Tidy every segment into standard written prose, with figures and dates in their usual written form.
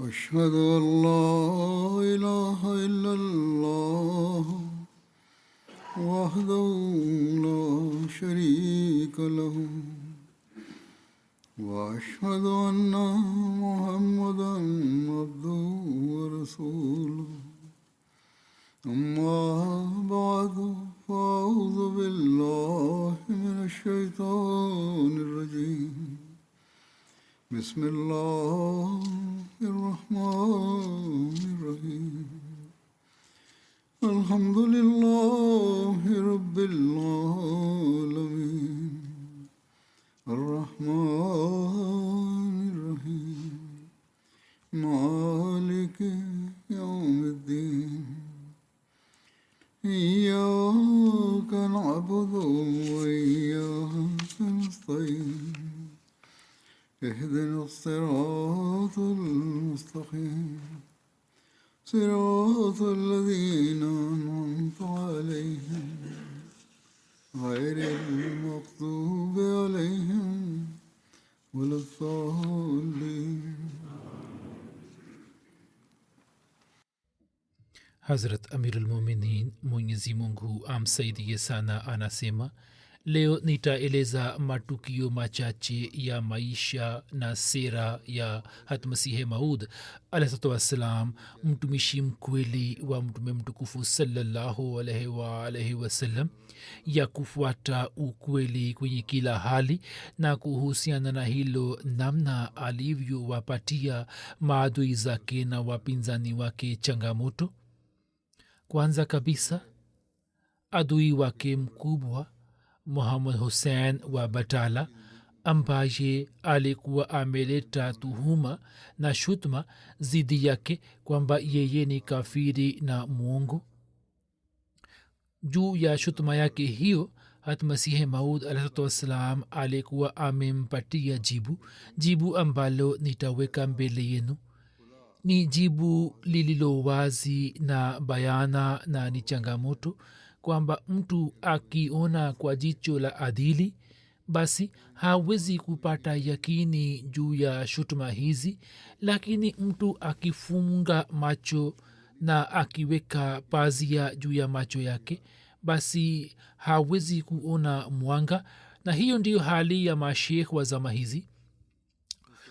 أشهد أن لا إله إلا الله وحده لا شريك له وأشهد أن محمدا عبده ورسوله أما بعد فأعوذ بالله من الشيطان الرجيم بسم الله الرحمن الرحيم الحمد لله رب العالمين الرحمن الرحيم مالك يوم الدين إياك نعبد وإياك نستعين اهدنا الصراط المستقيم صراط الذين أنعمت عليهم غير المغضوب عليهم ولا الضالين. Hazrat Amirul Muminin Mwenyezi Mungu amsaidie sana anasema, leo nitaeleza matukio machache ya maisha na sera ya Hatmasihe Maud alaihissalatu wassalam, mtumishi mkweli wa mtume mtukufu sallallahu alaihi wasallam, ya kufuata ukweli kwenye kila hali, na kuhusiana na hilo namna alivyowapatia maadui zake na wapinzani wake changamoto. Kwanza kabisa, adui wake mkubwa Muhammad Hussein wa Batala, ambaye alikuwa ameleta tuhuma na shutma zidi yake kwamba yeye ni kafiri na mwongo. Juu ya shutma yake hiyo, Hatmasihe Maud alaihissalatu wassalam alikuwa amempatia jibu ambalo nitaweka mbele yenu. Ni jibu lililo wazi na bayana na ni changamoto kwamba mtu akiona kwa jicho la adili basi hawezi kupata yakini juu ya shutuma hizi, lakini mtu akifunga macho na akiweka pazia juu ya macho yake basi hawezi kuona mwanga. Na hiyo ndiyo hali ya mashekh wa zama hizi.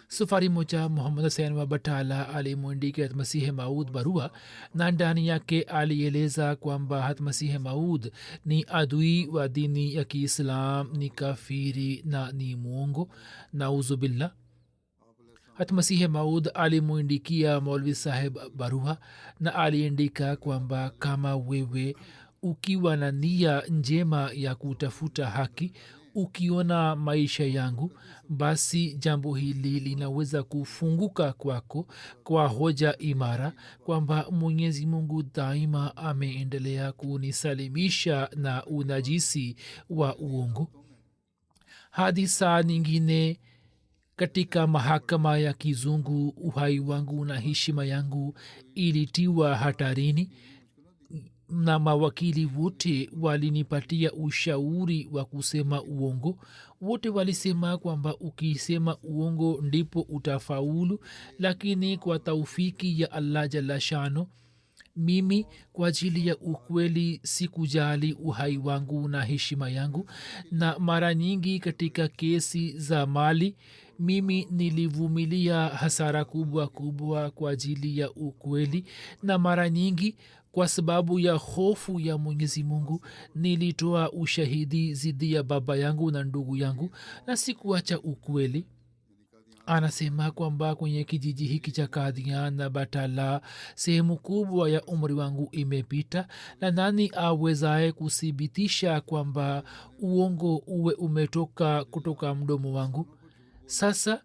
Safari moja Muhammad Hussein wa Batala alimwandika Hatmasihe Maud barua, na ndani yake alieleza kwamba Hatmasihe Maud ni adui wa dini ya Kiislam, ni kafiri na ni mwongo, nauzubillah. Hatmasihe Maud alimwindikia Maulvi Saheb barua na aliandika kwamba kama wewe ukiwa na nia njema ya kutafuta haki, ukiona maisha yangu, basi jambo hili linaweza kufunguka kwako kwa hoja imara kwamba Mwenyezi Mungu daima ameendelea kunisalimisha na unajisi wa uongo. Hadi saa nyingine katika mahakama ya kizungu, uhai wangu na heshima yangu ilitiwa hatarini, na mawakili wote walinipatia ushauri wa kusema uongo. Wote walisema kwamba ukisema uongo ndipo utafaulu, lakini kwa taufiki ya Allah jalla shano, mimi kwa ajili ya ukweli sikujali uhai wangu na heshima yangu. Na mara nyingi katika kesi za mali mimi nilivumilia hasara kubwa kubwa kwa ajili ya ukweli, na mara nyingi kwa sababu ya hofu ya Mwenyezi Mungu nilitoa ushahidi zidi ya baba yangu na ndugu yangu na sikuacha ukweli. Anasema kwamba kwenye kijiji hiki cha Kadian na Batala sehemu kubwa ya umri wangu imepita, na nani awezaye kuthibitisha kwamba uongo uwe umetoka kutoka mdomo wangu? Sasa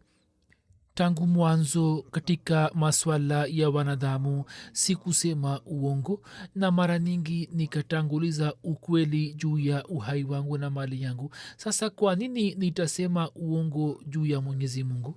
tangu mwanzo katika maswala ya wanadamu sikusema uongo, na mara nyingi nikatanguliza ukweli juu ya uhai wangu na mali yangu. Sasa kwa nini nitasema uongo juu ya Mwenyezi Mungu?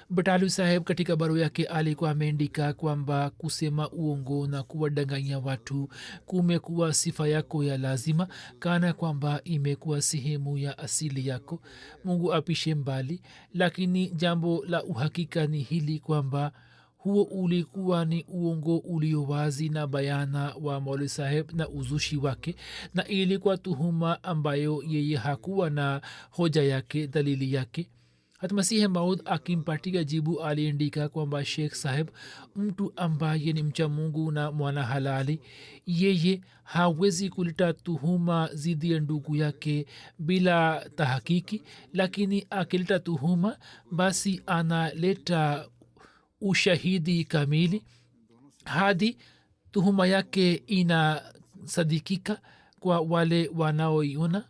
batalu saheb katika barua yake alikuwa ameandika kwamba kusema uongo na kuwadanganya watu kumekuwa sifa yako ya lazima kana kwamba imekuwa sehemu ya asili yako. Mungu apishe mbali, lakini jambo la uhakika ni hili kwamba huo ulikuwa ni uongo ulio wazi na bayana wa mauli saheb na uzushi wake, na ilikuwa tuhuma ambayo yeye hakuwa na hoja yake, dalili yake. hata masihi maud akimpatia jibu aliandika kwamba sheikh saheb mtu ambaye ni mcha mungu na mwana halali, yeye hawezi kuleta tuhuma zidi ya ndugu yake bila tahakiki, lakini akileta tuhuma basi analeta ushahidi kamili hadi tuhuma yake inasadikika kwa wale wanaoiona.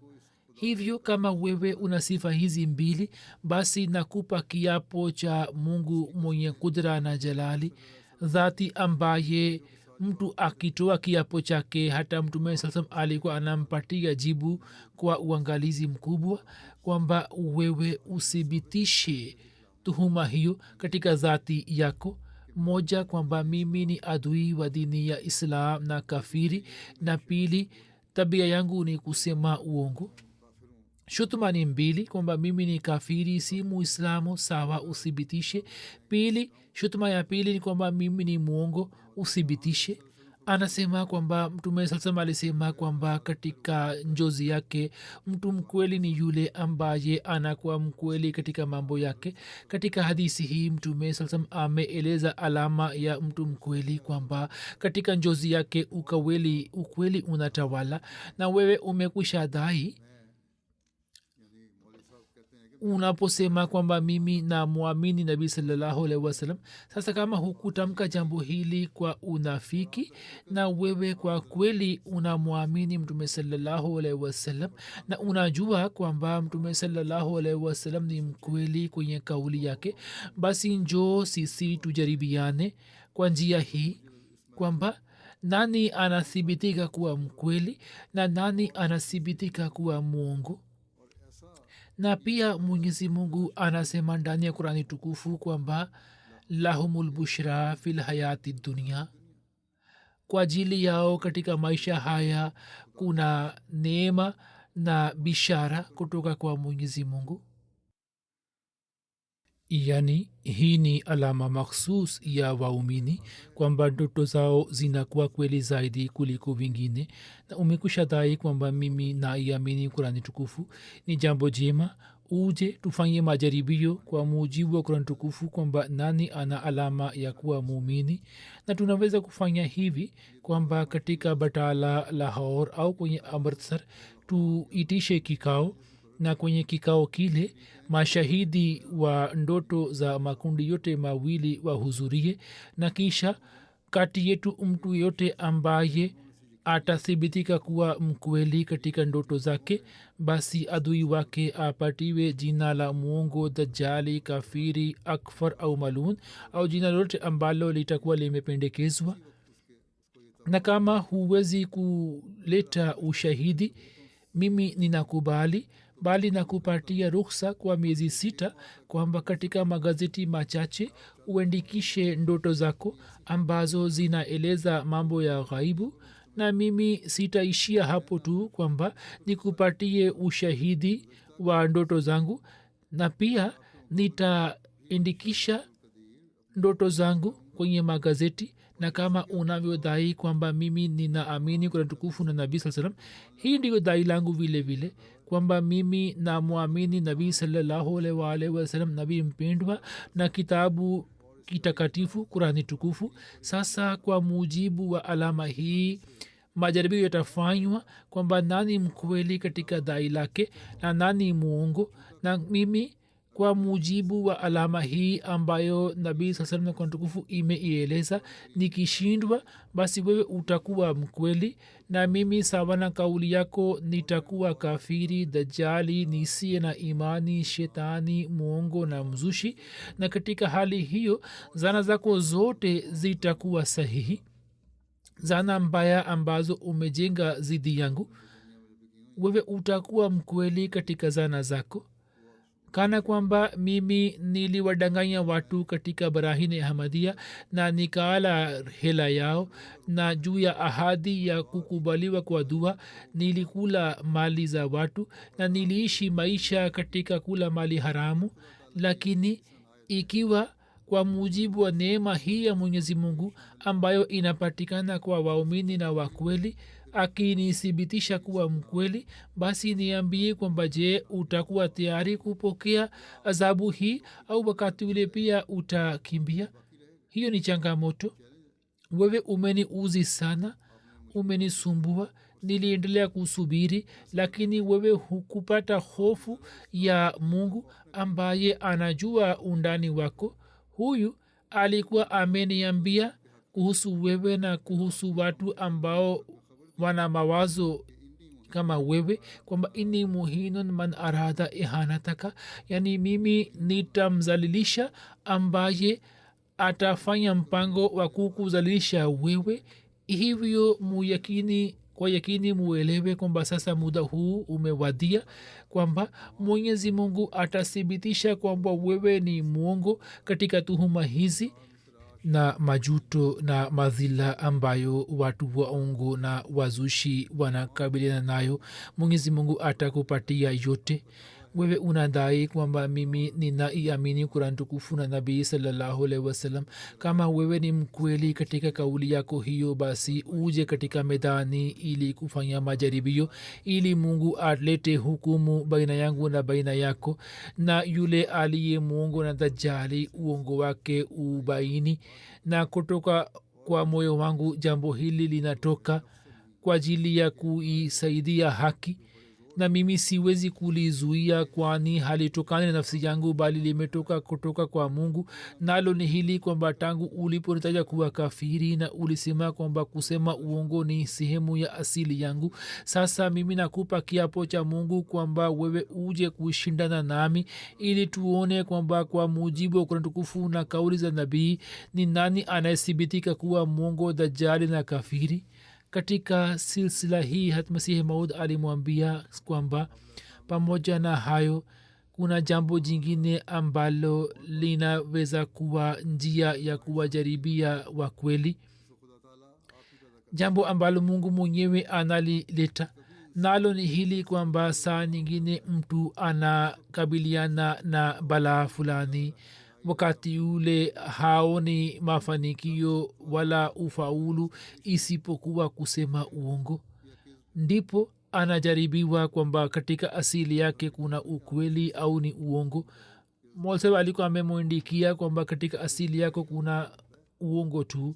hivyo kama wewe una sifa hizi mbili, basi nakupa kiapo cha mungu mwenye kudra na jalali, dhati ambaye mtu akitoa kiapo chake hata mtume sasam alikuwa anampatia jibu kwa uangalizi mkubwa, kwamba wewe uthibitishe tuhuma hiyo katika dhati yako. moja, kwamba mimi ni adui wa dini ya islam na kafiri, na pili, tabia yangu ni kusema uongo. shutuma ni mbili, kwamba mimi ni kafiri si muislamu, sawa, uthibitishe. pili, shutuma ya pili ni kwamba mimi ni muongo, uthibitishe. anasema kwamba mtume sallam alisema kwamba katika njozi yake mtu mkweli ni yule ambaye anakuwa mkweli katika mambo yake. katika hadisi hii mtume sallam ameeleza alama ya mtu mkweli kwamba katika njozi yake ukweli unatawala, na wewe umekwisha dai unaposema kwamba mimi na muamini nabii sallallahu alaihi wasallam. sasa kama hukutamka jambo hili kwa unafiki na wewe kwa kweli unamwamini mtume sallallahu alaihi wasallam na unajua kwamba mtume sallallahu alaihi wasallam ni mkweli kwenye kauli yake, basi njoo sisi tujaribiane kwa njia hii kwamba nani anathibitika kuwa mkweli na nani anathibitika kuwa mwongo. na pia mwenyezi mungu anasema ndani ya kurani tukufu kwamba lahumul bushra fil hayati dunia, kwa ajili yao katika maisha haya kuna neema na bishara kutoka kwa mwenyezi mungu. yani hii ni alama makhsus ya waumini kwamba ndoto zao zinakuwa kweli zaidi kuliko vingine, na umekusha dai kwamba mimi naiamini kurani tukufu. ni jambo jema, uje tufanye majaribio kwa mujibu wa kurani tukufu kwamba nani ana alama ya kuwa muumini. na tunaweza kufanya hivi kwamba katika batala lahor au kwenye amritsar tuitishe kikao, na kwenye kikao kile mashahidi wa ndoto za makundi yote mawili wahudhurie, na kisha kati yetu mtu yote ambaye atathibitika kuwa mkweli katika ndoto zake, basi adui wake apatiwe jina la muongo, dajali, kafiri, akfar au malun, au jina lote ambalo litakuwa limependekezwa. na kama huwezi kuleta ushahidi, mimi ninakubali, bali nakupatia ruhusa kwa miezi 6 kwamba katika magazeti machache uandikishe ndoto zako ambazo zinaeleza mambo ya ghaibu, na mimi sitaishia hapo tu kwamba nikupatie ushahidi wa ndoto zangu, na pia nitaandikisha ndoto zangu kwenye magazeti. na kama unavyodai kwamba mimi ninaamini kuna tukufu na nabii saa salam, hii ndiyo dai langu vile vile kwamba mimi namwamini nabii sallallahu alaihi wasallam, nabii mpendwa na kitabu kitakatifu kurani tukufu. sasa kwa mujibu wa alama hii majaribio yatafanywa kwamba nani mkweli katika dai lake na nani muongo, na mimi kwa mujibu wa alama hii ambayo nabii saa salam kwa tukufu imeieleza, nikishindwa basi wewe utakuwa mkweli na mimi sawa na kauli yako nitakuwa kafiri, dajali, nisiye na imani, shetani, muongo na mzushi. na katika hali hiyo zana zako zote zitakuwa sahihi. zana mbaya ambazo umejenga zidi yangu, wewe utakuwa mkweli katika zana zako. kana kwamba mimi niliwadanganya watu katika barahini ahmadia na nikaala hela yao na juu ya ahadi ya kukubaliwa kwa dua nilikula mali za watu na niliishi maisha katika kula mali haramu. Lakini ikiwa kwa mujibu wa neema hii ya mwenyezi mungu ambayo inapatikana kwa waumini na wakweli akinithibitisha kuwa mkweli, basi niambie kwamba je utakuwa tayari kupokea adhabu hii au wakati ule pia utakimbia? Hiyo ni changamoto. Wewe umeniuzi sana, umenisumbua, niliendelea kusubiri, lakini wewe hukupata hofu ya mungu ambaye anajua undani wako. Huyu alikuwa ameniambia kuhusu wewe na kuhusu watu ambao wana mawazo kama wewe kwamba inni muhinun man arada ihanataka, yani mimi nitamzalilisha ambaye atafanya mpango wa kukuzalilisha wewe. Hivyo muyakini kwa yakini muelewe kwamba sasa muda huu umewadia, kwamba mwenyezi mungu atathibitisha kwamba wewe ni mwongo katika tuhuma hizi na majuto na madhila ambayo watu waongo na wazushi wanakabiliana nayo. mwenyezi mungu atakupatia yote. wewe unadai kwamba mimi ninaiamini kurani tukufu na nabii sallallahu alaihi wasallam. kama wewe ni mkweli katika kauli yako hiyo, basi uje katika medani ili kufanya majaribio, ili mungu alete hukumu baina yangu na baina yako, na yule aliye mwongo na dajali uongo wake ubaini. na kutoka kwa moyo wangu jambo hili linatoka kwa ajili ya kuisaidia haki, na mimi siwezi kulizuia, kwani halitokani na nafsi yangu bali limetoka kutoka kwa mungu. nalo ni hili kwamba tangu uliponitaja kuwa kafiri na ulisema kwamba kusema uongo ni sehemu ya asili yangu, sasa mimi nakupa kiapo cha mungu kwamba wewe uje kushindana nami ili tuone kwamba kwa mujibu wa Qur'an tukufu na kauli za nabii ni nani anayethibitika kuwa mwongo, dajjali na kafiri. katika silsila hii hatmasihi maud alimwambia kwamba pamoja na hayo kuna jambo jingine ambalo linaweza kuwa njia ya kuwajaribia wa kweli, jambo ambalo mungu mwenyewe analileta. nalo ni hili kwamba saa nyingine mtu anakabiliana na balaa fulani, wakati ule haoni mafanikio wala ufaulu isipokuwa kusema uongo. ndipo anajaribiwa kwamba katika asili yake kuna ukweli au ni uongo. molseb alikuwa amemwindikia kwamba katika asili yako kuna uongo tu.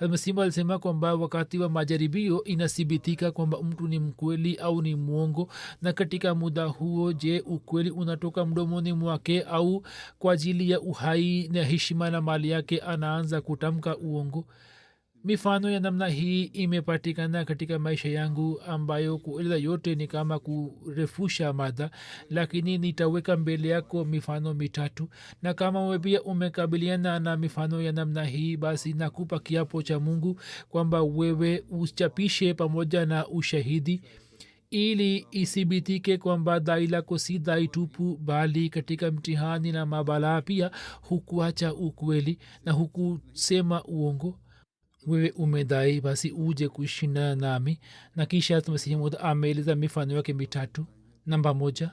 masimu alisema kwamba wakati wa majaribio inathibitika kwamba mtu ni mkweli au ni mwongo, na katika muda huo je ukweli unatoka mdomoni mwake au kwa ajili ya uhai na heshima na mali yake anaanza kutamka uongo. mifano ya namna hii imepatikana katika maisha yangu ambayo kueleza yote ni kama kurefusha mada, lakini nitaweka mbele yako mifano mitatu, na kama wewe pia umekabiliana na mifano ya namna hii, basi nakupa kiapo cha mungu kwamba wewe uchapishe pamoja na ushahidi ili isibitike kwamba dai lako si dai tupu, bali katika mtihani na mabalaa pia hukuacha ukweli na hukusema uongo. wewe umedai, basi uje kushindana nami. na kisha masihi maud ameeleza mifano yake mitatu. namba 1,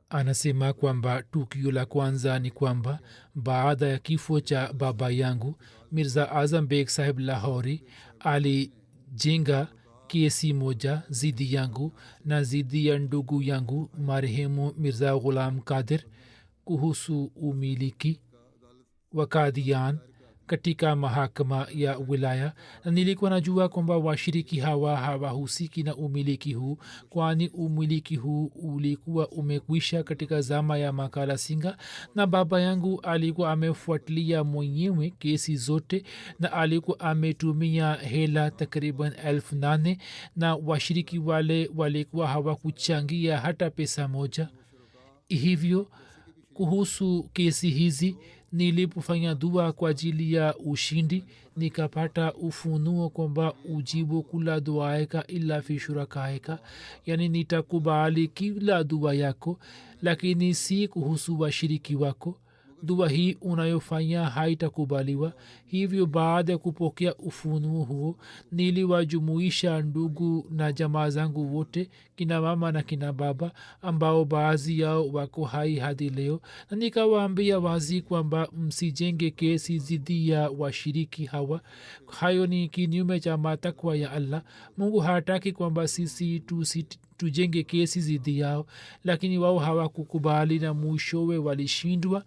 anasema kwamba tukio la kwanza ni kwamba baada ya kifo cha baba yangu mirza azam beg sahib lahori alijenga kesi moja zidi yangu na zidi ya ndugu yangu marehemu mirza ghulam kadir kuhusu umiliki wa Qadian katika mahakama ya wilaya, na nilikuwa najua kwamba washiriki hawa hawahusiki na umiliki huu, kwani umiliki huu ulikuwa umekwisha katika zama ya Makala Singa, na baba yangu alikuwa amefuatilia mwenyewe kesi zote na alikuwa ametumia hela takriban 8,000 na washiriki wale walikuwa hawakuchangia hata pesa moja. hivyo kuhusu kesi hizi nilipofanya dua kwa ajili ya ushindi nikapata ufunuo kwamba ujibu kula duaeka illa fi shurakaeka, yani nitakubali kila dua yako lakini si kuhusu washiriki wako. dua hii unayofanya haitakubaliwa. Hivyo baada ya kupokea ufunuo huo niliwajumuisha ndugu na jamaa zangu wote, kina mama na kina baba ambao baadhi yao wako hai hadi leo, na nikawaambia wazi kwamba msijenge kesi zidi ya washiriki hawa. Hayo ni kinyume cha matakwa ya Allah. Mungu hataki kwamba sisi tujenge kesi zidi yao, lakini wao hawakukubali na mwishowe walishindwa.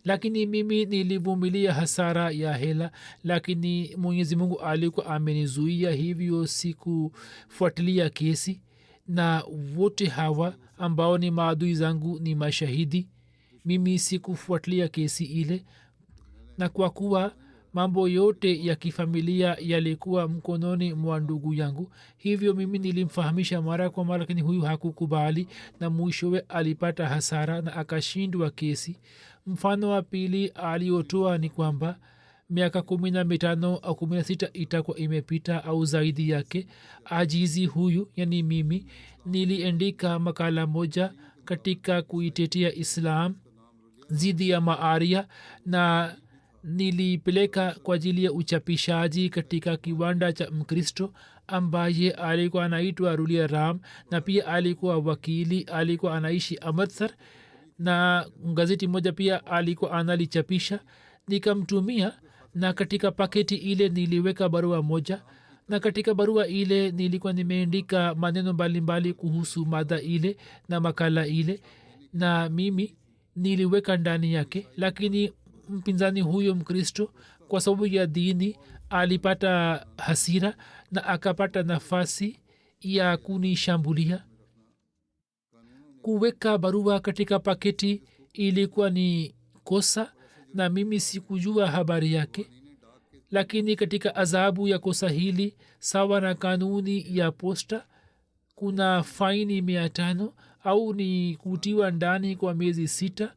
Lakini mimi nilivumilia hasara ya hela, lakini mwenyezi mungu alikuwa amenizuia, hivyo sikufuatilia kesi. Na wote hawa ambao ni maadui zangu ni mashahidi. Mimi sikufuatilia kesi ile, na kwa kuwa mambo yote ya kifamilia yalikuwa mkononi mwa ndugu yangu, hivyo mimi nilimfahamisha mara kwa mara, lakini huyu hakukubali na mwishowe alipata hasara na akashindwa kesi. Mfano wa pili aliotoa ni kwamba miaka 15 au 16 itakuwa imepita au zaidi yake, ajizi huyu yani mimi niliandika makala moja katika kuitetea islam zidi ya maaria, na nilipeleka kwa ajili ya uchapishaji katika kiwanda cha mkristo ambaye alikuwa anaitwa rulia ram, na pia alikuwa wakili, alikuwa anaishi amritsar, na gazeti moja pia alikuwa analichapisha. Nikamtumia, na katika paketi ile niliweka barua moja, na katika barua ile nilikuwa nimeandika maneno mbalimbali kuhusu mada ile na makala ile, na mimi niliweka ndani yake. Lakini mpinzani huyo mkristo kwa sababu ya dini alipata hasira na akapata nafasi ya kunishambulia. Kuweka barua katika paketi ilikuwa ni kosa na mimi sikujua habari yake, lakini katika adhabu ya kosa hili sawa na kanuni ya posta kuna faini 500 au ni kutiwa ndani kwa miezi 6.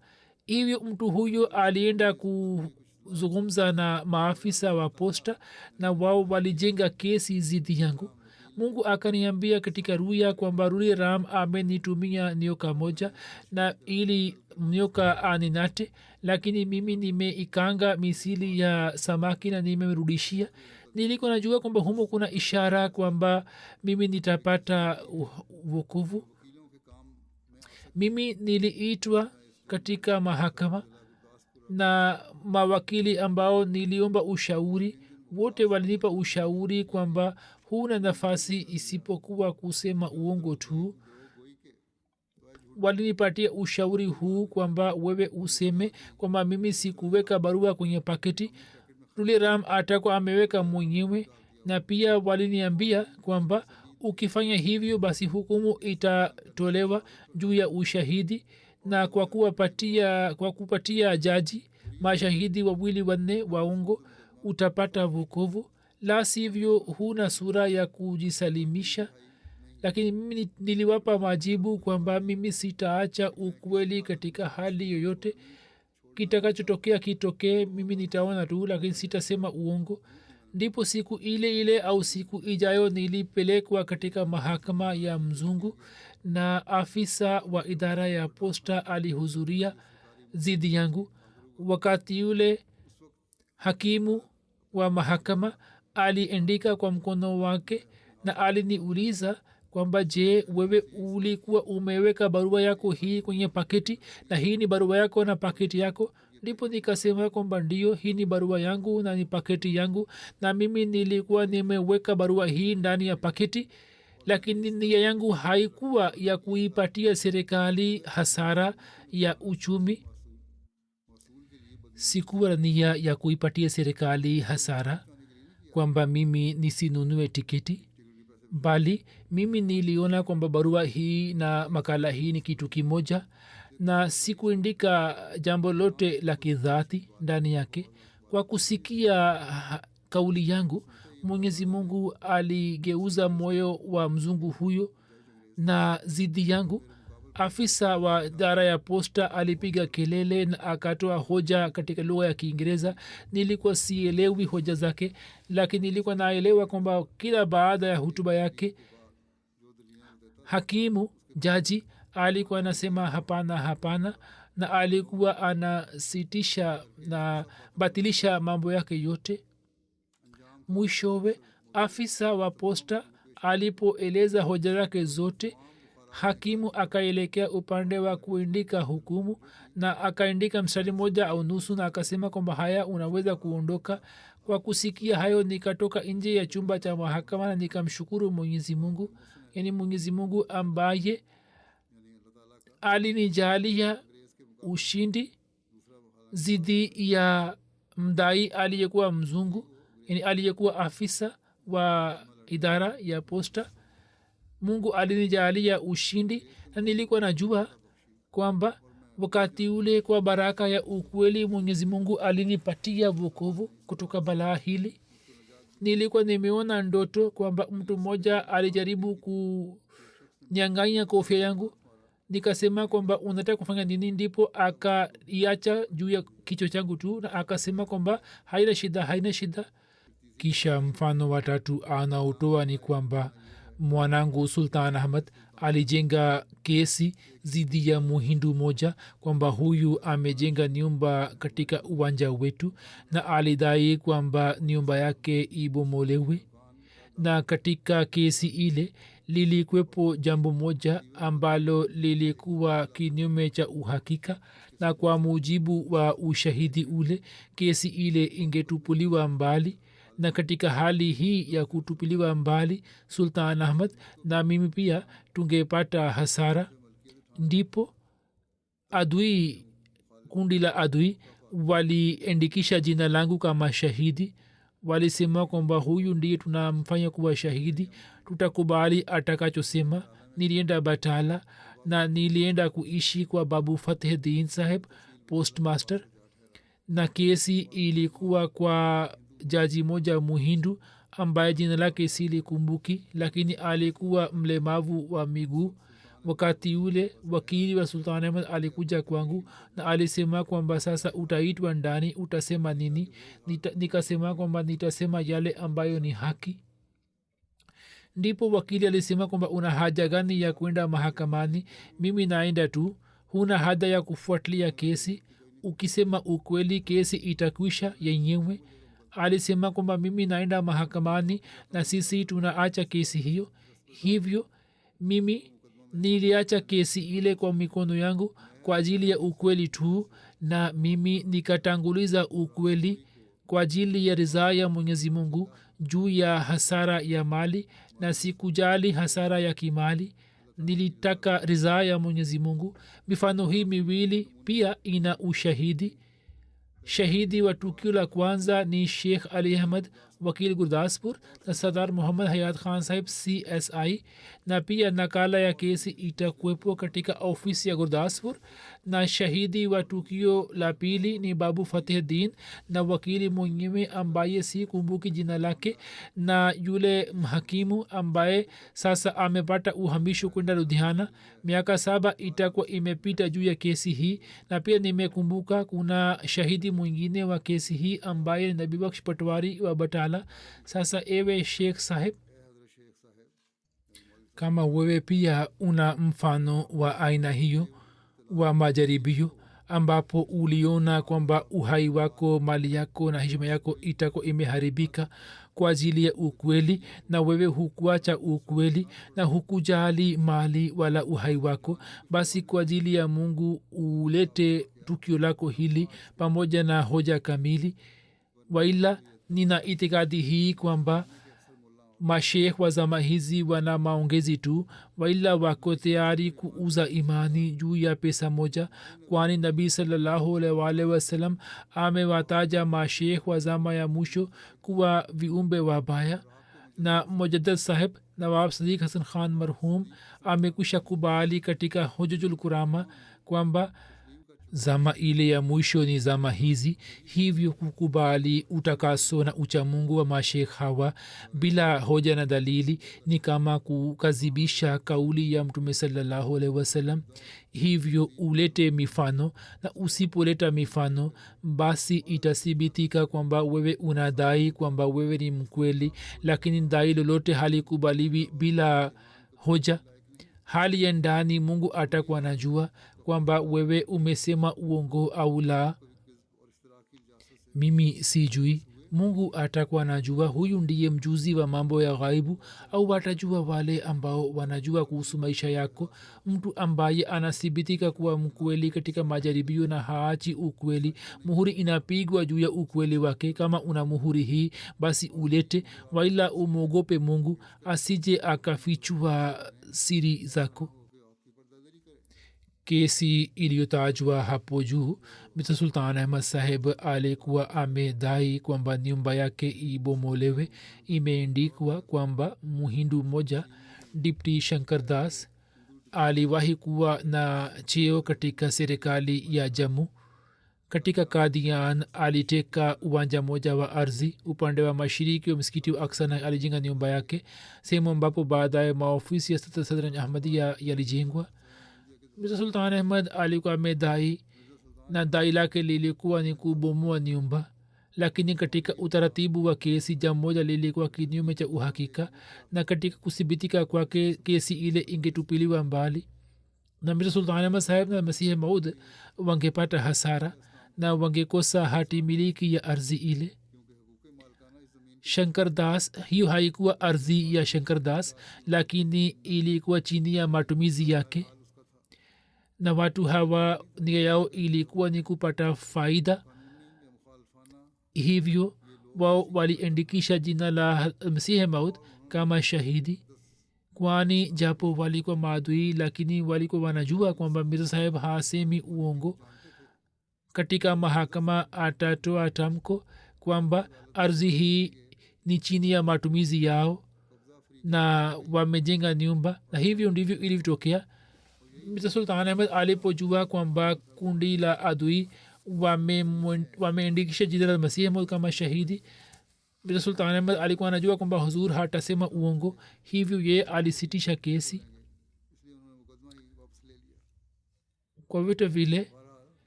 Hivyo mtu huyo alienda kuzungumza na maafisa wa posta na wao walijenga kesi zidi yangu. Mungu akaniambia katika ruya kwamba ruli ram amenitumia nyoka moja na ili nyoka aninate, lakini mimi nimeikanga misili ya samaki na nimemrudishia. Nilikuwa najua kwamba humo kuna ishara kwamba mimi nitapata wokovu. Mimi niliitwa katika mahakama na mawakili ambao niliomba ushauri wote walinipa ushauri kwamba huna nafasi isipokuwa kusema uongo tu. Walinipatia ushauri huu kwamba wewe useme kwamba mimi sikuweka barua kwenye paketi, Ruli Ram atakuwa ameweka mwenyewe, na pia waliniambia kwamba ukifanya hivyo basi hukumu itatolewa juu ya ushahidi, na kwa kupatia jaji mashahidi 2 4 waongo utapata wokovu, la sivyo huna sura ya kujisalimisha. Lakini mimi niliwapa majibu kwamba mimi sitaacha ukweli katika hali yoyote, kitakachotokea kitokee, mimi nitaona tu, lakini sitasema uongo. Ndipo siku ile ile au siku ijayo nilipelekwa katika mahakama ya mzungu, na afisa wa idara ya posta alihudhuria zidi yangu. Wakati yule hakimu wa mahakama aliandika kwa mkono wake na aliniuliza kwamba je, wewe ulikuwa umeweka barua yako hii kwenye paketi na hii ni barua yako na paketi yako? Ndipo nikasema kwamba ndio, hii ni barua yangu na ni paketi yangu, na mimi nilikuwa nimeweka barua hii ndani ya paketi, lakini nia yangu haikuwa ya kuipatia serikali hasara ya uchumi. Sikuwa nia ya kuipatia serikali hasara kwamba mimi nisinunue tiketi, bali mimi niliona kwamba barua hii na makala hii ni kitu kimoja, na sikuandika jambo lote la kidhati ndani yake. Kwa kusikia kauli yangu, mwenyezi mungu aligeuza moyo wa mzungu huyo na zidi yangu, afisa wa idara ya posta alipiga kelele na akatoa hoja katika lugha ya kiingereza. Nilikuwa sielewi hoja zake, lakini nilikuwa naelewa kwamba kila baada ya hutuba yake hakimu jaji alikuwa anasema hapana hapana, na alikuwa anasitisha na batilisha mambo yake yote. Mwishowe afisa wa posta alipoeleza hoja zake zote, hakimu akaelekea upande wa kuandika hukumu na akaandika mstari moja au nusu na akasema kwamba haya unaweza kuondoka. Kwa kusikia hayo nikatoka nje ya chumba cha mahakama na nikamshukuru mwenyezi mungu, yani mwenyezi mungu ambaye alinijalia ushindi zidi ya mdai aliyekuwa mzungu, yani aliyekuwa afisa wa idara ya posta. Mungu alinijalia ushindi na nilikuwa najua kwamba wakati ule kwa baraka ya ukweli mwenyezi mungu alinipatia wokovu kutoka balaa hili. Nilikuwa nimeona ndoto kwamba mtu mmoja alijaribu kunyang'anya kofia yangu. Nikasema kwamba unataka kufanya nini? Ndipo akaiacha juu ya kichwa changu tu na akasema kwamba haina shida haina shida. Kisha mfano watatu anaotoa ni kwamba mwanangu Sultan Ahmad alijenga kesi zidi ya muhindu moja kwamba huyu amejenga nyumba katika uwanja wetu, na alidai kwamba nyumba yake ibomolewe. Na katika kesi ile lilikwepo jambo moja ambalo lilikuwa kinyume cha uhakika, na kwa mujibu wa ushahidi ule kesi ile ingetupuliwa mbali. Na katika hali hii ya kutupiliwa mbali Sultan Ahmad na mimi pia tungepata hasara. Ndipo adui, kundi la adui waliandikisha jina langu kama shahidi. Walisema kwamba huyu ndiye tunamfanya kuwa shahidi, tutakubali atakachosema. Nilienda Batala na nilienda kuishi kwa Babu Fateh Din Saheb postmaster, na kesi ilikuwa kwa jaji moja muhindu ambaye jina lake silikumbuki, lakini alikuwa mlemavu wa miguu. Wakati ule wakili wa Sultan Ahmed alikuja kwangu na alisema kwamba sasa utaitwa ndani, utasema nini? Nikasema kwamba nitasema yale ambayo ni haki. Ndipo wakili alisema kwamba una haja gani ya kwenda mahakamani? Mimi naenda tu, huna haja ya kufuatilia kesi. Ukisema ukweli kesi itakwisha yenyewe. Alisema kwamba mimi naenda mahakamani na sisi tunaacha kesi hiyo. Hivyo mimi niliacha kesi ile kwa mikono yangu kwa ajili ya ukweli tu, na mimi nikatanguliza ukweli kwa ajili ya ridhaa ya mwenyezi mungu juu ya hasara ya mali, na sikujali hasara ya kimali. Nilitaka ridhaa ya mwenyezi mungu. Mifano hii miwili pia ina ushahidi. Shahidi wa tukio la kwanza ni Sheikh Ali Ahmad wakil Gurdaspur na Sardar Muhammad Hayat Khan Sahib CSI, na pia nakala ya kesi itakuwepo katika ofisi ya Gurdaspur. Na shahidi wa tukio la pili ni Babu Fateh Din na wakili mwenyewe ambaye si kumbuki jina lake, na yule mhakimu ambaye sasa amepata uhamisho kwenda Ludhiana. Miaka 7 itakuwa imepita juu ya kesi hii. Na pia nimekumbuka kuna shahidi mwingine wa kesi hii ambaye ni Nabi Baksh Patwari wa Batala. Sasa ewe Sheikh Saheb, kama wewe pia una mfano wa aina hiyo wa majaribio ambapo uliona kwamba uhai wako, mali yako na heshima yako itako imeharibika kwa ajili ya ukweli, na wewe hukuacha ukweli na hukujali mali wala uhai wako, basi kwa ajili ya mungu ulete tukio lako hili pamoja na hoja kamili. Waila nina itikadi hii kwamba mashekh wa zama hizi wana maongezi tu, waila wako tayari kuuza imani juu ya pesa moja, kwani nabii sallallahu alaihi wasallam amewataja mashekh wa zama ya mwisho kuwa viumbe wabaya. Na Mujaddid Saheb Nawab Sadiq Hasan Khan marhum amekwisha kubali katika Hujjatul Kurama kwamba zama ile ya mwisho ni zama hizi. Hivyo kukubali utakaso na uchamungu wa mashekh hawa bila hoja na dalili ni kama kukazibisha kauli ya mtume sallallahu alaihi wasallam. Hivyo ulete mifano, na usipoleta mifano basi itathibitika kwamba wewe unadai kwamba wewe ni mkweli, lakini dai lolote halikubaliwi bila hoja. Hali ya ndani mungu atakuwa najua kwamba wewe umesema uongo au la. Mimi sijui, mungu atakuwa najua. Huyu ndiye mjuzi wa mambo ya ghaibu, au watajua wale ambao wanajua kuhusu maisha yako. Mtu ambaye anathibitika kuwa mkweli katika majaribio na haachi ukweli, muhuri inapigwa juu ya ukweli wake. Kama una muhuri hii basi ulete, waila umwogope mungu asije akafichua siri zako. kesi iliyotajwa hapo juu, Mr. Sultan Ahmad Saheb alikuwa amedai kwamba nyumba yake ibomolewe. Imeandikwa kwamba muhindu mmoja Dipti Shankar Das aliwahi kuwa na cheo katika serikali ya Jammu. Katika Kadian aliteka uwanja moja wa ardhi upande wa mashiriki wa msikiti wa Aqsa na alijenga nyumba yake, sehemu ambapo baadaye maofisi ya Sadr Ahmadiyya yalijengwa. Mr. Sultan Ahmad alikuwa amedai, na dai lake lilikuwa ni kubomoa nyumba, lakini katika utaratibu wa kesi jambo moja lilikuwa kinyume cha uhakika, na katika kuthibitika kwake kesi ile ingetupiliwa mbali, na Mr. Sultan Ahmad Saheb na Masihi Maud wangepata hasara na wangekosa hati miliki ya ardhi ile. Shankar Das, hiyo haikuwa ardhi ya Shankar Das, lakini ilikuwa chini ya matumizi yake, na watu hawa nia yao ilikuwa ni kupata faida. Hivyo wao waliandikisha jina la Masihi Maud kama shahidi, kwani japo walikuwa maadui lakini walikuwa wanajua kwamba Mirza Saheb hasemi uongo. Katika mahakama atatoa tamko kwamba ardhi hii ni chini ya matumizi yao na wamejenga nyumba, na hivyo ndivyo ilivyotokea. Mr. Sultan Ahmed alipojua kwamba kundi la adui wameandikisha jina la Masihi Maud kama shahidi, Mr. Sultan Ahmed alikuwa anajua kwamba huzur hatasema uongo, hivyo ye alisitisha kesi. Kwa vitu vile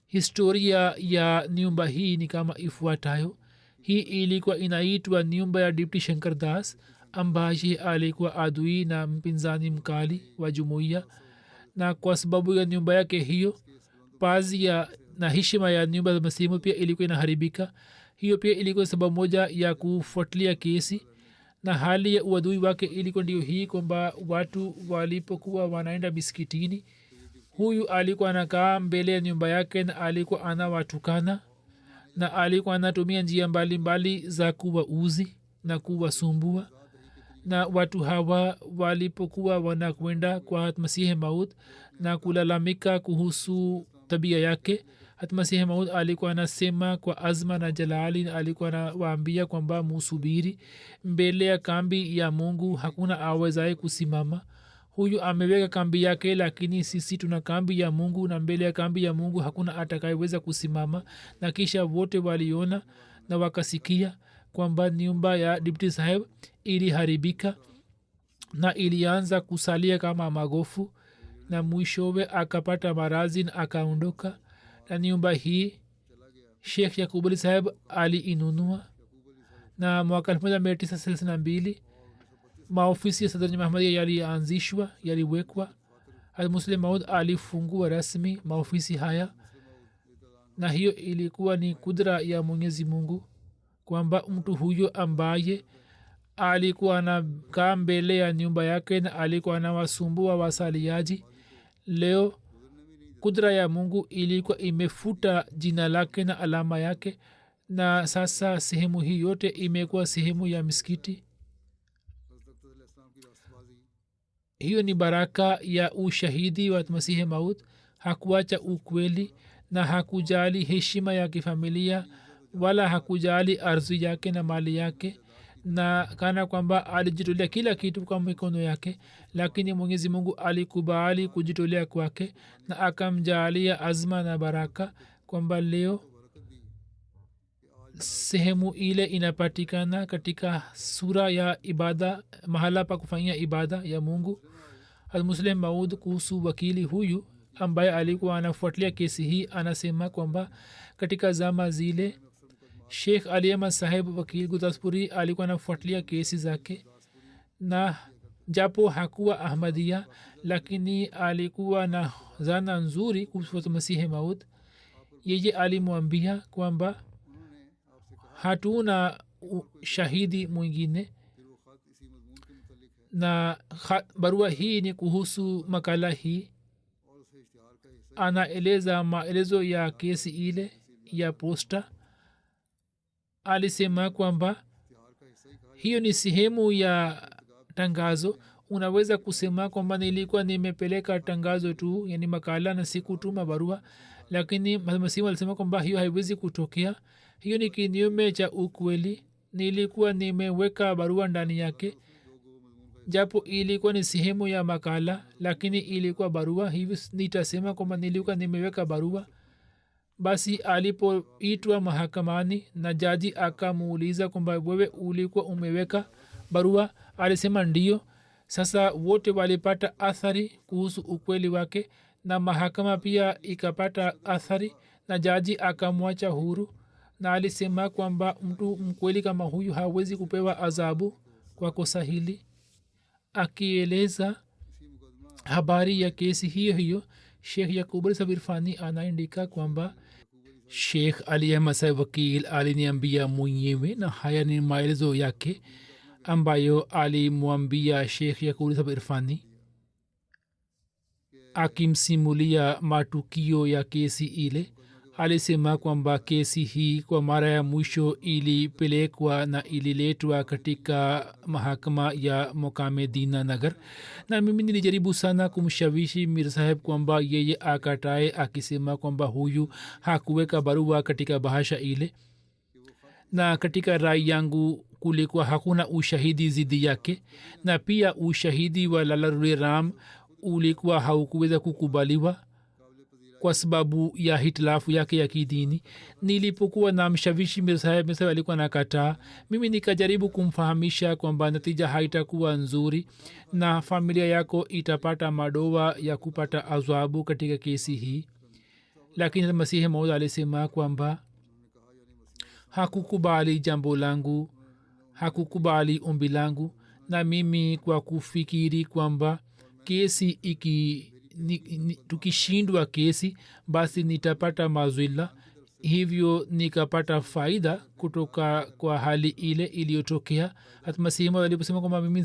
historia ya nyumba hii ni kama ifuatayo. Hii ilikuwa inaitwa nyumba ya Dipti Shankar Das, ambaye alikuwa adui na mpinzani mkali wa jumuiya, na kwa sababu ya nyumba yake hiyo pazi na heshima ya nyumba za Masihi pia ilikuwa inaharibika. Hiyo pia ilikuwa sababu moja ya kufuatilia kesi, na hali ya uadui wake ilikuwa ndio hii kwamba watu walipokuwa wanaenda misikitini, huyu alikuwa anakaa mbele ya nyumba yake na alikuwa anawatukana, na alikuwa anatumia njia mbalimbali za kuwauzi na kuwasumbua. Na watu hawa walipokuwa wanakwenda kwa Masihi Maud na kulalamika kuhusu tabia yake, Masihi Maud alikuwa anasema kwa azma na jalali, alikuwa anawaambia kwamba musubiri, mbele ya kambi ya Mungu hakuna awezaye kusimama. Huyu ameweka kambi yake, lakini sisi tuna kambi ya Mungu, na mbele ya kambi ya Mungu hakuna atakayeweza kusimama. Na kisha wote waliona na wakasikia kwamba nyumba ya Dipti Saheb iliharibika na ilianza kusalia kama magofu, na mwishowe akapata maradhi na akaondoka. Na nyumba hii Sheikh Yakub Ali Saheb aliinunua, na mwaka 1932 maofisi ya Sadr Ahmadiyya yalianzishwa, yaliwekwa. Muslim Maud alifungua rasmi maofisi haya, na hiyo ilikuwa ni kudra ya Mwenyezi Mungu kwamba mtu huyo ambaye alikuwa anakaa mbele ya nyumba yake na alikuwa anawasumbua wasaliaji, leo kudra ya Mungu ilikuwa imefuta jina lake na alama yake, na sasa sehemu hii yote imekuwa sehemu ya misikiti. Hiyo ni baraka ya ushahidi wa Masihi Maud. Hakuacha ukweli na hakujali heshima ya kifamilia, wala hakujali ardhi yake na mali yake, na kana kwamba alijitolea kila kitu kwa mikono yake, lakini mwenyezi mungu alikubali kujitolea kwake na akamjaalia azma na baraka kwamba leo sehemu ile inapatikana katika sura ya ibada, mahala pa kufanyia ibada ya mungu. Muslim maud kuhusu wakili huyu ambaye alikuwa anafuatilia kesi hii anasema kwamba katika zama zile sheikh ali ahmad saheb wakil gurdaspuri alikuwa anafuatilia kesi zake, na japo hakuwa ahmadia lakini alikuwa na zana nzuri kuhusu masihi maud. yeye alimwambia kwamba hatuna shahidi mwingine na barua hii ni kuhusu makala hii. anaeleza maelezo ya kesi ile ya posta. alisema kwamba hiyo ni sehemu ya tangazo. unaweza kusema kwamba nilikuwa nimepeleka tangazo tu, yani makala, na sikutuma barua, lakini masimu alisema kwamba hiyo haiwezi kutokea. hiyo ni kinyume cha ukweli. nilikuwa nimeweka barua ndani yake, japo ilikuwa ni sehemu ya makala lakini ilikuwa barua. hivi nitasema kwamba nilikuwa nimeweka barua. basi alipoitwa mahakamani na jaji akamuuliza kwamba wewe ulikuwa umeweka barua, alisema ndio. sasa wote walipata athari kuhusu ukweli wake na mahakama pia ikapata athari na jaji akamwacha huru, na alisema kwamba mtu mkweli kama huyu hawezi kupewa adhabu kwa kosa hili. akieleza habari ya kesi hiyo hiyo, shekh yakub sabir fani anaandika kwamba shekh ali ahmad saheb wakil aliniambia mwenyewe, na haya ni maelezo yake ambayo alimwambia shekh yakub sabir fani akimsimulia matukio ya kesi ile. alisema kwamba kesi hii kwa mara ya mwisho ilipelekwa na ililetwa katika mahakama ya mokame dina nagar, na mimi nilijaribu sana kumshawishi mir saheb kwamba yeye akatae, akisema kwamba huyu hakuweka barua katika bahasha ile, na katika rai yangu kulikuwa hakuna ushahidi zidi yake, na pia ushahidi wa lalarule ram ulikuwa haukuweza kukubaliwa kwa sababu ya hitilafu yake ya kidini. nilipokuwa na mshawishi mir saheb alikuwa nakataa. mimi nikajaribu kumfahamisha kwamba natija haitakuwa nzuri na familia yako itapata madoa ya kupata adhabu katika kesi hii, lakini masihi maud alisema kwamba hakukubali jambo langu, hakukubali ombi langu, na mimi kwa kufikiri kwamba kesi tukishindwa kesi basi nitapata mazwila, hivyo nikapata faida kutoka kwa hali ile iliyotokea. hata masihi aliposema kwamba mimi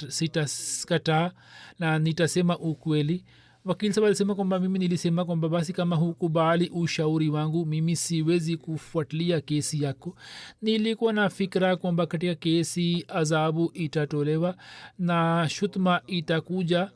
sitakataa na nitasema ukweli, wakili saba alisema kwamba mimi nilisema kwamba basi kama hukubali ushauri wangu mimi siwezi kufuatilia kesi yako. nilikuwa na fikra kwamba katika kesi adhabu itatolewa na shutma itakuja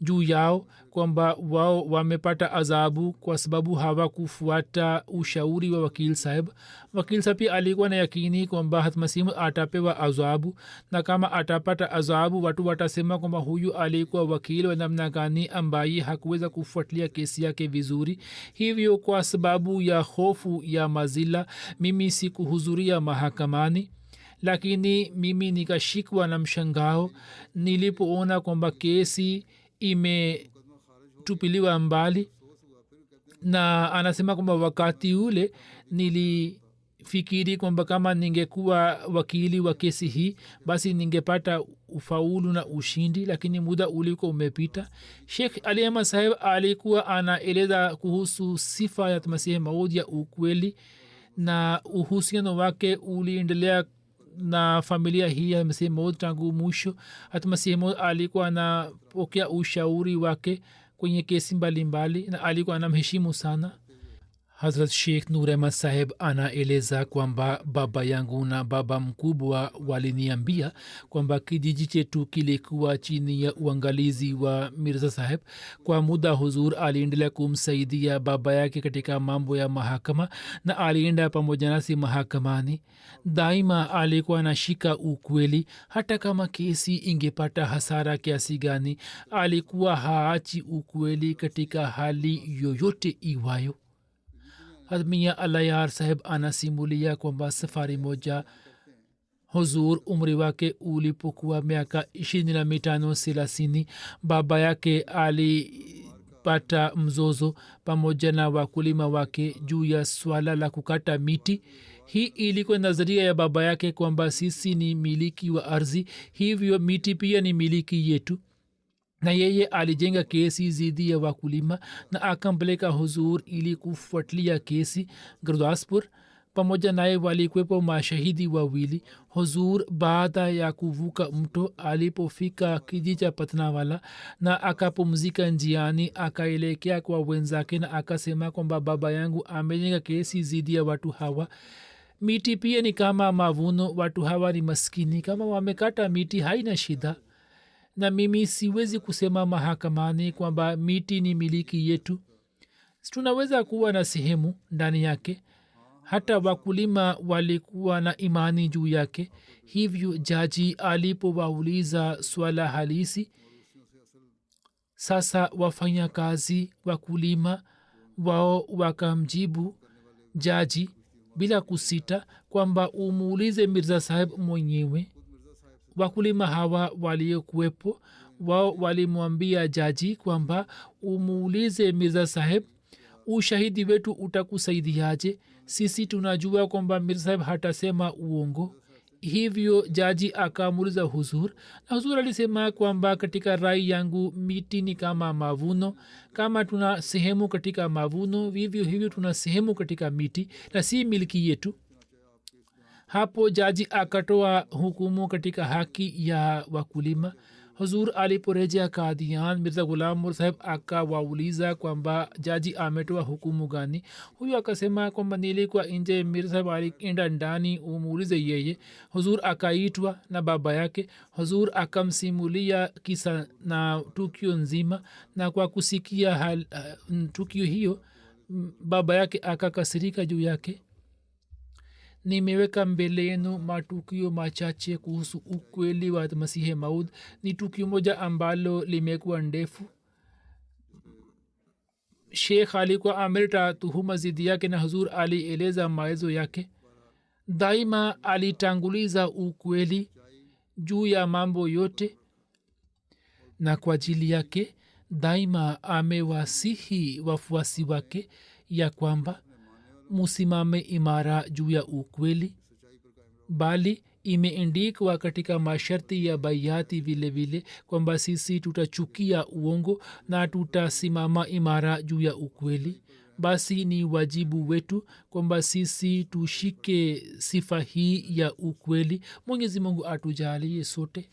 juu yao kwamba wao wamepata adhabu kwa sababu hawakufuata ushauri wa wakil saheb. wakil saheb pia alikuwa na yakini kwamba hatmasimu atapewa adhabu, na kama atapata adhabu watu watasema kwamba huyu alikuwa wakili wa namna gani ambaye hakuweza kufuatilia kesi yake vizuri. hivyo kwa sababu ya hofu ya mazila mimi sikuhudhuria mahakamani, lakini mimi nikashikwa na mshangao nilipoona kwamba kesi imetupiliwa mbali. na anasema kwamba wakati ule nilifikiri kwamba kama ningekuwa wakili wa kesi hii basi ningepata ufaulu na ushindi, lakini muda ulikuwa umepita. shekh ali ahmad saheb alikuwa anaeleza kuhusu sifa ya masihi maud ya ukweli, na uhusiano wake uliendelea na familia hii ya masihi maud tangu mwisho. hata masihi maud alikuwa anapokea ushauri wake kwenye kesi mbalimbali na alikuwa anamheshimu sana. Hazrat Sheikh Nur Ahmad Saheb anaeleza kwamba baba yangu na baba mkubwa waliniambia kwamba kijiji chetu kilikuwa chini ya uangalizi wa Mirza Saheb. Kwa muda huzur aliendelea kumsaidia baba yake katika mambo ya mahakama na alienda pamoja nasi mahakamani. Daima alikuwa anashika ukweli, hata kama kesi ingepata hasara kiasi gani, alikuwa haachi ukweli katika hali yoyote iwayo. Mia Alayar Saheb anasimulia kwamba safari moja huzur umri wake ulipokuwa miaka 25-30, baba yake alipata mzozo pamoja na wakulima wake juu ya swala la kukata miti. Hii ilikuwa nadharia ya baba yake kwamba sisi ni miliki wa ardhi, hivyo miti pia ni miliki yetu, na yeye alijenga kesi zidi ya wakulima na akampeleka huzur ili kufuatilia kesi Gurdaspur. Pamoja naye walikwepo mashahidi wawili. Huzur baada ya kuvuka mto alipofika kijiji cha Patnawala na akapumzika njiani, akaelekea kwa wenzake na akasema kwamba baba yangu amejenga kesi zidi ya watu hawa. Miti pia ni kama mavuno, watu hawa ni maskini, kama wamekata miti haina shida, na mimi siwezi kusema mahakamani kwamba miti ni miliki yetu. Tunaweza kuwa na sehemu ndani yake. Hata wakulima walikuwa na imani juu yake. Hivyo jaji alipowauliza swala halisi, sasa wafanya kazi wakulima wao wakamjibu jaji bila kusita kwamba umuulize Mirza Saheb mwenyewe. Wakulima hawa waliokuwepo wao walimwambia jaji kwamba umuulize Mirza Saheb, ushahidi wetu utakusaidiaje? Sisi tunajua kwamba Mirza Saheb hatasema uongo. Hivyo jaji akamuuliza huzur, na huzur alisema kwamba katika rai yangu miti ni kama mavuno, kama tuna sehemu katika mavuno, vivyo hivyo tuna sehemu katika miti na si miliki yetu. Hapo jaji akatoa hukumu katika haki ya wakulima. Huzur aliporejea Kadian, Mirza Ghulam Saheb akawauliza kwamba jaji ametoa hukumu gani. Huyo akasema kwamba nilikuwa nje, Mirza Saheb alienda ndani, umuulize yeye. Huzur akaitwa na baba yake. Huzur akamsimulia kisa na tukio nzima, na kwa kusikia tukio hiyo baba yake akakasirika juu yake. Nimeweka mbele yenu matukio machache kuhusu ukweli wa Masihi Maud. Ni tukio moja ambalo limekuwa ndefu. Sheikh alikuwa ameleta tuhuma zidi yake na huzur alieleza maelezo yake. Daima alitanguliza ukweli juu ya mambo yote, na kwa ajili yake daima amewasihi wafuasi wake ya kwamba musimame imara juu ya ukweli, bali imeandikwa katika masharti ya bayati vile vile kwamba sisi tutachukia uongo na tutasimama imara juu ya ukweli. Basi ni wajibu wetu kwamba sisi tushike sifa hii ya ukweli. Mwenyezi Mungu atujalie sote.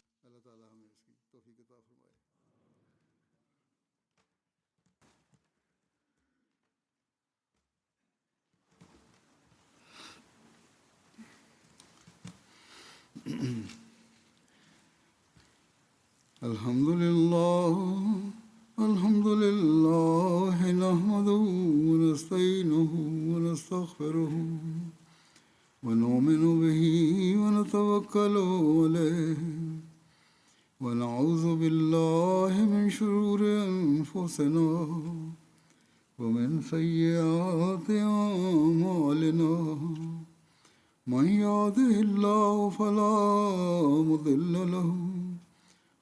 Alhamdulillah nahmaduhu wa nasta'inuhu wa nastaghfiruhu wa nu'minu bihi wa natawakkalu alayhi wa na'udhu billahi min shururi anfusina wa min sayyiati a'malina. من يهده الله فلا مضل له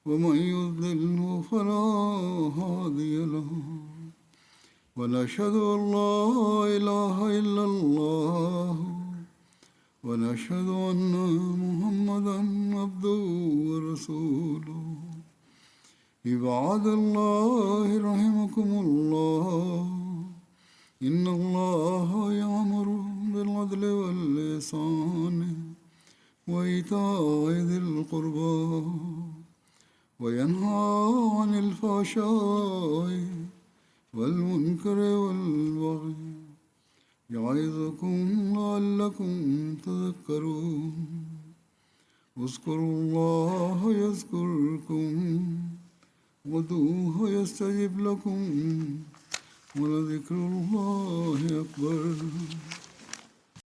ومن يضلل فلا هادي له ونشهد أن لا إله إلا الله ونشهد أن محمدا عبده ورسوله. عباد الله رحمكم الله، إن الله يأمر بالعدل والإحسان وإيتاء ذي القربى وينهى عن الفحشاء والمنكر والبغي يعظكم لعلكم تذكرون اذكروا الله يذكركم وادعوه يستجب لكم ولذكر الله أكبر